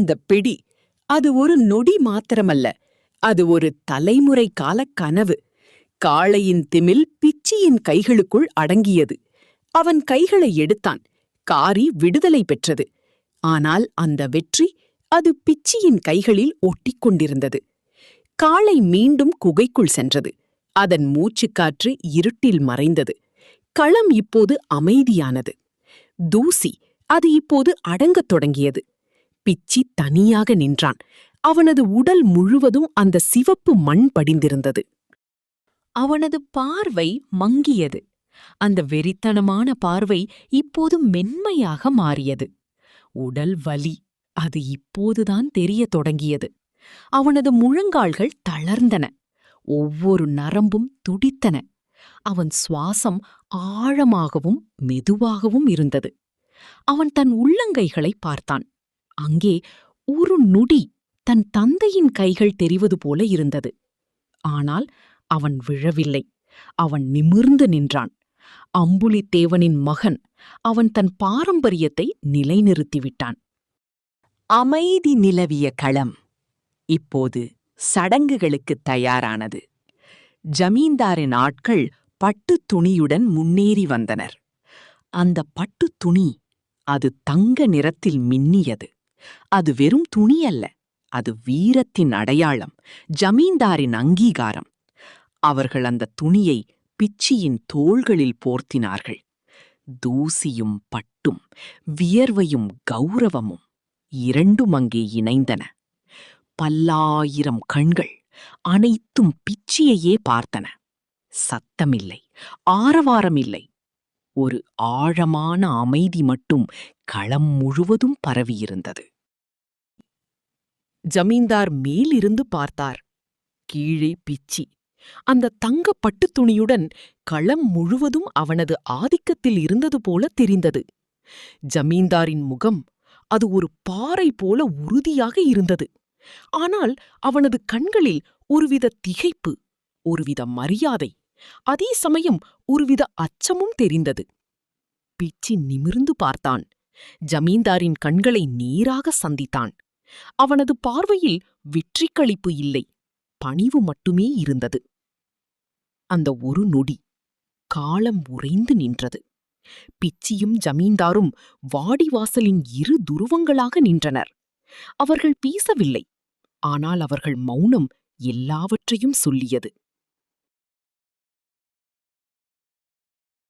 அந்த பிடி அது ஒரு நொடி மாத்திரமல்ல, அது ஒரு தலைமுறை கால கனவு. காளையின் திமில் பிச்சியின் கைகளுக்குள் அடங்கியது. அவன் கைகளை எடுத்தான். காரி விடுதலை பெற்றது. ஆனால் அந்த வெற்றி அது பிச்சியின் கைகளில் ஒட்டிக்கொண்டிருந்தது. காளை மீண்டும் குகைக்குள் சென்றது. அதன் மூச்சுக்காற்று இருட்டில் மறைந்தது. களம் இப்போது அமைதியானது. தூசி அது இப்போது அடங்கத் தொடங்கியது. பிச்சி தனியாக நின்றான். அவனது உடல் முழுவதும் அந்த சிவப்பு மண் படிந்திருந்தது. அவனது பார்வை மங்கியது. அந்த வெறித்தனமான பார்வை இப்போது மென்மையாக மாறியது. உடல் வலி அது இப்போதுதான் தெரியத் தொடங்கியது. அவனது முழங்கால்கள் தளர்ந்தன. ஒவ்வொரு நரம்பும் துடித்தன. அவன் சுவாசம் ஆழமாகவும் மெதுவாகவும் இருந்தது. அவன் தன் உள்ளங்கைகளை பார்த்தான். அங்கே ஒரு நொடி தன் தந்தையின் கைகள் தெரிவது போல இருந்தது. ஆனால் அவன் விழவில்லை. அவன் நிமிர்ந்து நின்றான். அம்புலித்தேவனின் மகன். அவன் தன் பாரம்பரியத்தை நிலைநிறுத்திவிட்டான். அமைதி நிலவிய களம் இப்போது சடங்குகளுக்குத் தயாரானது. ஜமீன்தாரின் ஆட்கள் பட்டுத் துணியுடன் முன்னேறி வந்தனர். அந்த பட்டுத் துணி அது தங்க நிறத்தில் மின்னியது. அது வெறும் துணி அல்ல, அது வீரத்தின் அடையாளம், ஜமீன்தாரின் அங்கீகாரம். அவர்கள் அந்த துணியை பிச்சியின் தோள்களில் போர்த்தினார்கள். தூசியும் பட்டும், வியர்வையும் கௌரவமும் இரண்டும் அங்கே இணைந்தன. பல்லாயிரம் கண்கள் அனைத்தும் பிச்சியையே பார்த்தன. சத்தமில்லை, ஆரவாரமில்லை. ஒரு ஆழமான அமைதி மட்டும் களம் முழுவதும் பரவியிருந்தது. ஜமீன்தார் மேலிருந்து பார்த்தார். கீழே பிச்சி. அந்த தங்க பட்டுத் துணியுடன் களம் முழுவதும் அவனது ஆதிக்கத்தில் இருந்தது போல தெரிந்தது. ஜமீன்தாரின் முகம் அது ஒரு பாறை போல உறுதியாக இருந்தது. ஆனால் அவனது கண்களில் ஒருவித திகைப்பு, ஒருவித மரியாதை, அதே சமயம் ஒருவித அச்சமும் தெரிந்தது. பிச்சி நிமிர்ந்து பார்த்தான். ஜமீன்தாரின் கண்களை நேராக சந்தித்தான். அவனது பார்வையில் வெற்றிக்களிப்பு இல்லை, பணிவு மட்டுமே இருந்தது. அந்த ஒரு நொடி காலம் உறைந்து நின்றது. பிச்சியும் ஜமீன்தாரும் வாடிவாசலின் இரு துருவங்களாக நின்றனர். அவர்கள் பேசவில்லை. ஆனால் அவர்கள் மௌனம் எல்லாவற்றையும் சொல்லியது.